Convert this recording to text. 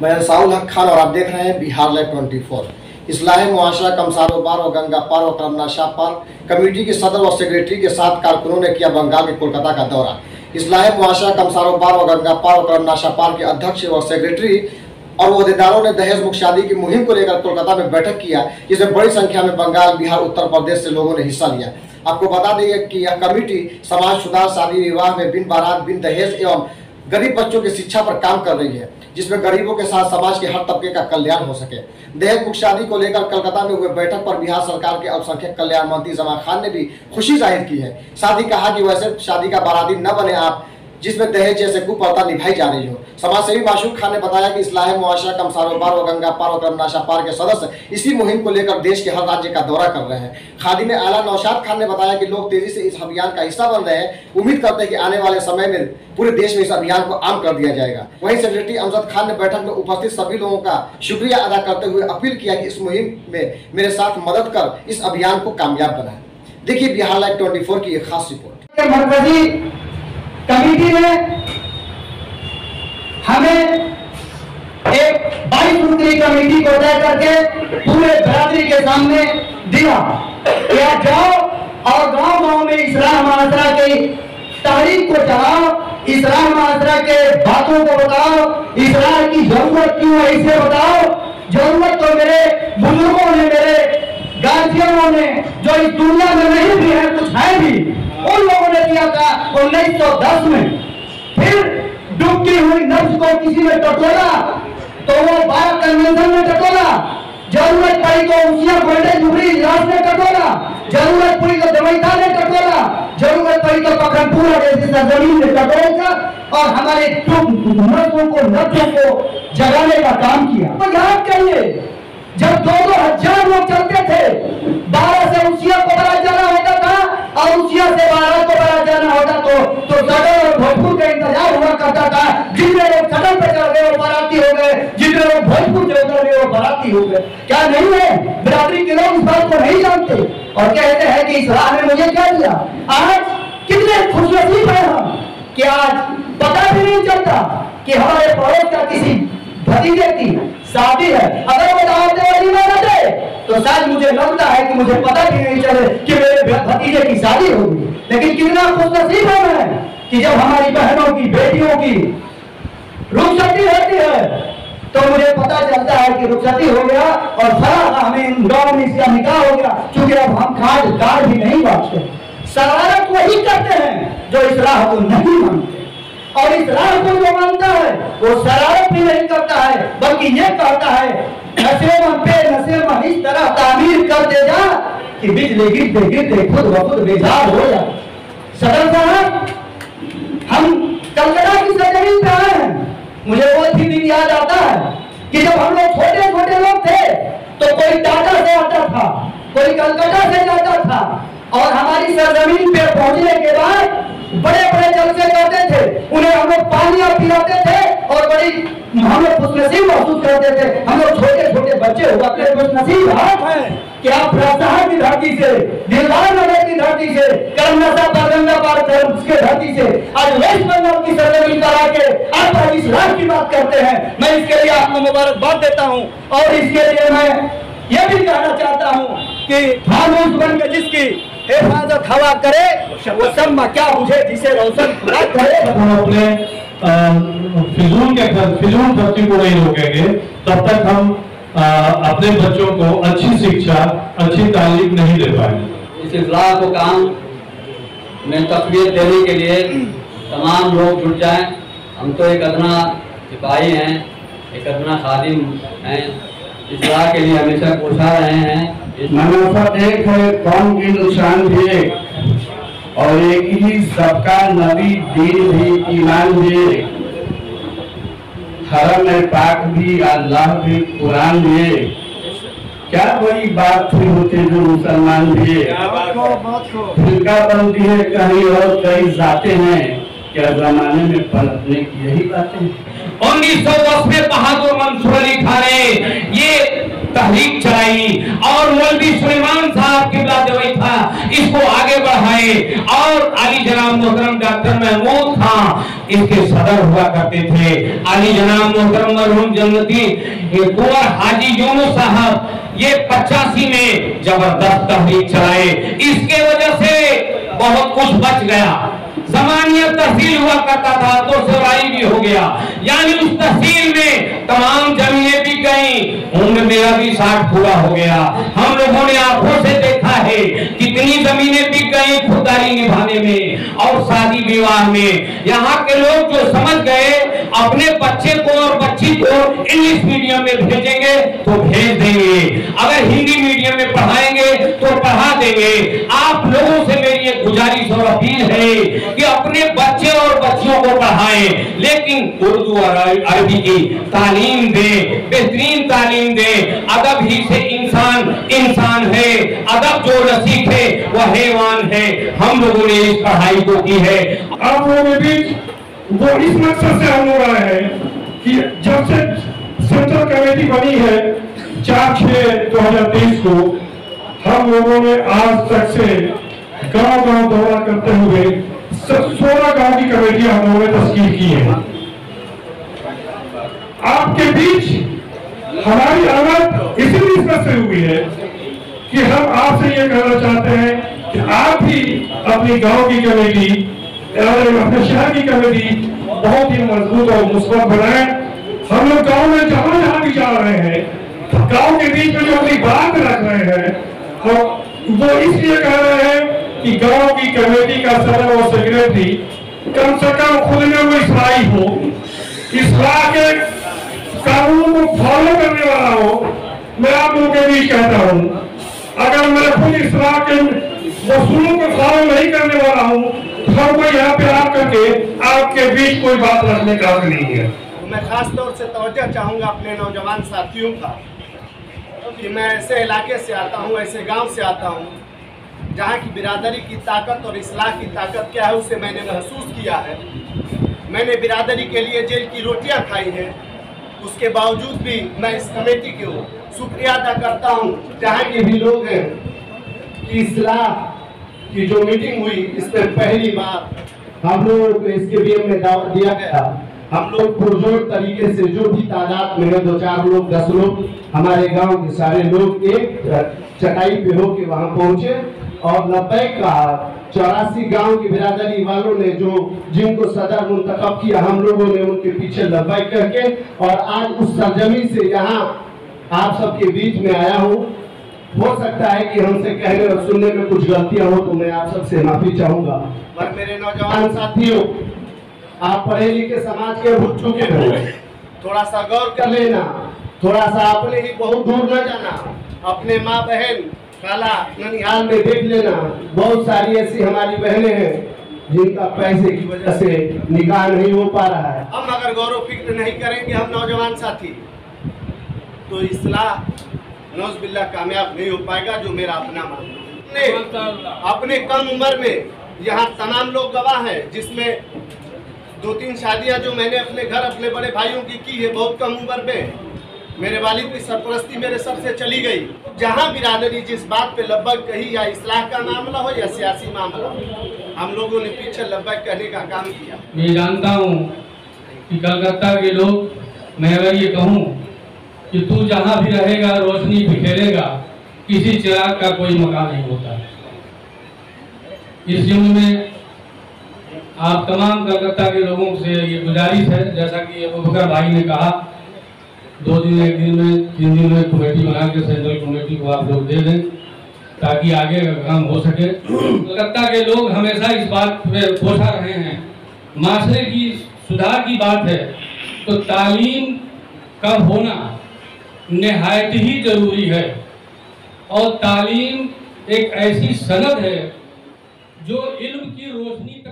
मैं साउल हक खान और आप देख रहे हैं बिहार लाइव 24। इस्लाह मुआशरा कमसारोबार और गंगा पार और करमना शाह पार कमेटी के सदर और सेक्रेटरी के साथ कारकुनों ने किया बंगाल के कोलकाता का दौरा। इस्लाह मुआशरा कमसारोबार और गंगा पार और करमना शाह पार के अध्यक्ष और सेक्रेटरी और ओहदेदारों ने दहेज मुक्त शादी की मुहिम को लेकर कोलकाता में बैठक किया, जिसमें बड़ी संख्या में बंगाल, बिहार, उत्तर प्रदेश से लोगों ने हिस्सा लिया। आपको बता दें कि यह कमेटी समाज सुधार, शादी विवाह में बिन बारात, बिन दहेज एवं गरीब बच्चों की शिक्षा पर काम कर रही है, जिसमें गरीबों के साथ समाज के हर तबके का कल्याण हो सके। दहेज मुक्त शादी को लेकर कलकत्ता में हुए बैठक पर बिहार सरकार के अल्पसंख्यक कल्याण मंत्री जमा खान ने भी खुशी जाहिर की है। साथ ही कहा कि वैसे शादी का बाराती न बने आप जिसमें दहेज जैसे कुप्रथा निभाई जा रही हो। समाज सेवी माशूक खान ने बताया कि इस्लाह मुआशरा कमसारोबार और गंगा पार और करमना शाह पार के सदस्य इसी मुहिम को लेकर देश के हर राज्य का दौरा कर रहे हैं। खादी में आला नौशाद खान ने बताया कि लोग तेजी से इस अभियान का हिस्सा बन रहे हैं। उम्मीद करते हैं कि आने वाले समय में पूरे देश में इस अभियान को आम कर दिया जाएगा। वहीं सेक्रेटरी अमजद खान ने बैठक में उपस्थित सभी लोगों का शुक्रिया अदा करते हुए अपील किया कि इस मुहिम में मेरे साथ मदद कर इस अभियान को कामयाब बनाए। देखिए बिहार लाइव 24 की एक खास रिपोर्ट। कमेटी ने हमें एक 22 सूत्री कमेटी को तय करके पूरे बरादरी के सामने दिया कि आप जाओ और गांव-गांव में इस्लाह मुआशरा की तहरीक को चलाओ, इस्लाह मुआशरा के बातों को बताओ, इस्लाह की जरूरत क्यों है इसे बताओ। जरूरत तो मेरे बुजुर्गों ने, मेरे गार्जियनों ने, जो इस दुनिया में नहीं भी है, कुछ है भी, उन लोगों ने दिया था 1910 में। फिर डूबती हुई नफ्स को किसी ने टटोला तो वो 12 कन्वेंशन में टटोला, जरूरत पड़ी तो उसिया गोल्डन जुबली इजलास ने टटोला, जरूरत पड़ी तो दमैता ने टटोला, जरूरत पड़ी तो पखनपुरा जैसी सरजमीन ने टटोलकर और हमारे नस्लों को जगाने का काम किया। तो याद करिए, जब 2-2 हजार लोग चलते थे, 12 से उसिया को बारात जाना होता था और उसिया से 12 को बारात जाना होता तो सदर और भोजपुर का इंतजार हुआ करता था। जितने लोग सदन पे चढ़ गए वो बाराती हो गए, जितने लोग भोजपुर से उतर गए वो बाराती हो गए। क्या नहीं है? बिरादरी के लोग इस बात को नहीं जानते और कहते हैं कि इस्लाह ने मुझे क्या दिया। आज कितने खुशनसीब हैं हम कि आज पता भी नहीं चलता कि हमारे पड़ोस का किसी भतीजे की शादी है। अगर वो दावत वलीमा न दे तो शायद मुझे लगता है कि मुझे पता भी नहीं चले कि मेरे भतीजे की शादी होगी। लेकिन कितना खुशनसीब है मैं कि जब हमारी बहनों की, बेटियों की रुखसती होती है तो मुझे पता चलता है कि रुखसती हो गया और फला हमें गाँव में इसका निकाह हो गया। क्योंकि अब हम कार्ड भी नहीं बांटते। शरारत वही करते हैं जो इस्लाह को नहीं मानते, और इस्लाह को जो मानता है वो शरारत भी नहीं करता है, बल्कि ये कहता है नशेमन पे नशेमन इस तरह तामीर कर दे जा कि बिजली गिरते गिरते खुद ब खुद बेजार हो जाए। सदर साहब, हम कलकत्ता की सरजमीन पे आए हैं। मुझे वो दिन याद आता है कि जब हम लोग छोटे छोटे लोग थे तो कोई टाटा से आता था, कोई कलकत्ता से जाता था और हमारी सरजमीन पे पहुंचने के बाद बड़े बड़े जलसे करते थे, उन्हें हम लोग पानियां पिलाते थे और बड़ी हम लोग खुशनसीब महसूस करते थे। हम लोग छोटे छोटे बच्चे हुआ करते, खुशनसीब हाथ है कि आप राजस्थान की धरती से, दिलवार नगर की धरती से, करमना शाह गंगा पार की धरती से आज वेस्ट बंगाल की सरजमीन करा के आप आज इस्लाम की बात करते हैं। मैं इसके लिए आपको मुबारकबाद देता हूँ और इसके लिए मैं ये भी कहना चाहता हूँ कि फानूस बन के जिसकी हिफाजत हवा करे वो शम्मा क्या बुझे जिसे रोशन खुदा करे। अपने फिजूल खर्ची को नहीं रोकेंगे तब तक हम अपने बच्चों को अच्छी शिक्षा, अच्छी तालीम नहीं दे पाएंगे। इस इस्लाह को काम में तकबीर देने के लिए तमाम लोग जुट जाएं। हम तो एक अदना सिपाही हैं, एक अदना खादिम हैं, इस्लाह के लिए हमेशा कोशा रहे हैं। मनाफत एक है, कौम की नुकसान भी एक, और एक ही सबका नबी, दीन भी, ईमान भी एक, हरम पाक भी, अल्लाह भी, कुरान भी एक। क्या वही बात थी होते जो मुसलमान भी फिरका बनती है कहीं और कई जाते हैं। क्या जमाने में पलटने की यही बातें। 1910 में बहादुर मंसूर अली खान ने ये तहरीक चलाई और मौलवी सुलेमान साहब के वही था, इसको आगे बढ़ाए और अली जनाब मोहतरम डॉक्टर महमूद खान इसके सदर हुआ करते थे। अली जनाब मोहतरम मरहूम जन्नती कुंवर हाजी यूनुस साहब ये 85 में जबरदस्त तहरीक चलाए। इसके वजह से बहुत कुछ बच गया। ज़मानियत तहसील हुआ करता था तो सवारी भी हो गया, यानी उस तहसील में तमाम जमीनें बिक गई। उम्र मेरा भी 60 पूरा हो गया। हम लोगों ने आंखों से देखा है कितनी जमीनें बिक गई खुददारी निभाने में और शादी विवाह में। यहाँ के लोग जो समझ गए अपने बच्चे को और बच्ची को इंग्लिश मीडियम में भेजेंगे तो भेज देंगे, अगर हिंदी मीडियम में पढ़ाएंगे तो पढ़ा देंगे। आप लोगों से मेरी एक गुजारिश और अपील है कि अपने बच्चे और बच्चियों को पढ़ाएं, लेकिन उर्दू और अरबी की तालीम दें, बेहतरीन तालीम दें। अदब ही से इंसान इंसान है, अदब जो न सीखे वह हैवान है। हम लोगों ने इस पढ़ाई को की है। आप लोगों के बीच वो इस मकसद से हम लोग आए हैं कि जब से सेंट्रल कमेटी बनी है 4/6/2023 को, हम लोगों ने आज तक से गांव-गांव दौरा करते हुए 16 गांव की कमेटियां हम लोगों ने तश्कील की है। आपके बीच हमारी आमद इसी निस्बत से हुई है कि हम आपसे ये कहना चाहते हैं कि आप भी अपनी गांव की कमेटी और अपने शहर की कमेटी बहुत ही मजबूत और मुस्बत बनाएं। हम लोग गांव में जहां जहां भी जा रहे हैं, गांव के बीच में जो अपनी बात रख रहे हैं और वो इसलिए कह रहे हैं कि गांव की कमेटी का सदर और सेक्रेटरी कम से कम खुद में वो इस्लाही हो, इस्लाह के कानून को फॉलो करने वाला हो। मैं आप लोगों के बीच कहता हूँ, अगर मैं खुद इस्लाह के वसूलों को फॉलो नहीं करने वाला हूँ तो हम कोई यहाँ पे आकर के आपके बीच कोई बात रखने का हक नहीं है। मैं खास तौर से तवज्जो चाहूँगा अपने नौजवान साथियों का कि मैं ऐसे इलाके से आता हूँ, ऐसे गांव से आता हूँ जहाँ की बिरादरी की ताकत और इस्लाह की ताकत क्या है उसे मैंने महसूस किया है। मैंने बिरादरी के लिए जेल की रोटियाँ खाई हैं, उसके बावजूद भी मैं इस कमेटी को शुक्रिया अदा करता हूँ। जहाँ के भी लोग हैं कि इस्लाह की जो मीटिंग हुई इसमें पहली बार हम लोगों को इसके भी में दावत दिया गया। हम लोग पुरजोर तरीके से जो भी तादाद में है 2-4 लोग 10 लोग हमारे गांव के सारे लोग एक चटाई पे होके वहां पहुंचे और लब्बैक का 84 गांव की बिरादरी वालों ने जो जिनको सदर मुंतखब किया, हम लोगों ने उनके पीछे लब्बैक करके और आज उस सरजमी से यहाँ आप सबके बीच में आया हूँ। हो सकता है कि हमसे कहने और सुनने में कुछ गलतियां हो तो मैं आप सबसे माफी चाहूंगा। पर मेरे नौजवान साथियों, आप पढ़े लिखे समाज के भूल चुके हो, थोड़ा सा गौर कर लेना, थोड़ा सा अपने ही बहुत दूर न जाना, अपने माँ बहन खाला ननिहाल में देख लेना। बहुत सारी ऐसी हमारी बहनें हैं जिनका पैसे की वजह से निकाह नहीं हो पा रहा है। हम अगर गौर व फिक्र नहीं करेंगे हम नौजवान साथी तो इस्लाह नौज बिल्लाह कामयाब नहीं हो पाएगा, जो मेरा अपना मानना है। अपने कम उम्र में यहाँ तमाम लोग गवाह हैं, जिसमें 2-3 शादियाँ जो मैंने अपने घर अपने बड़े भाइयों की है बहुत कम उम्र में। मेरे वालिद की सरपरस्ती मेरे सर से चली गई। जहाँ बिरादरी जिस बात पे लब्बैक कही, या इस्लाह का मामला हो या सियासी मामला हो, हम लोगों ने पीछे लब्बैक कहने का काम किया। मैं जानता हूँ कि कलकत्ता के लोग, मैं अगर ये कहूँ कि तू जहाँ भी रहेगा रोशनी बिखेरेगा, किसी चिराग का कोई मकान नहीं होता। इस जुम्मे में आप तमाम कलकत्ता के लोगों से ये गुजारिश है, जैसा कि अबूबकर भाई ने कहा, 2 दिन 1 दिन में 3 दिन में कमेटी बना के सेंट्रल कमेटी को आप लोग दे दें ताकि आगे का काम हो सके। कलकत्ता के लोग हमेशा इस बात पे कोसा रहे हैं, माशरे की सुधार की बात है तो तालीम का होना निहायत ही जरूरी है। और तालीम एक ऐसी सनद है जो इल्म की रोशनी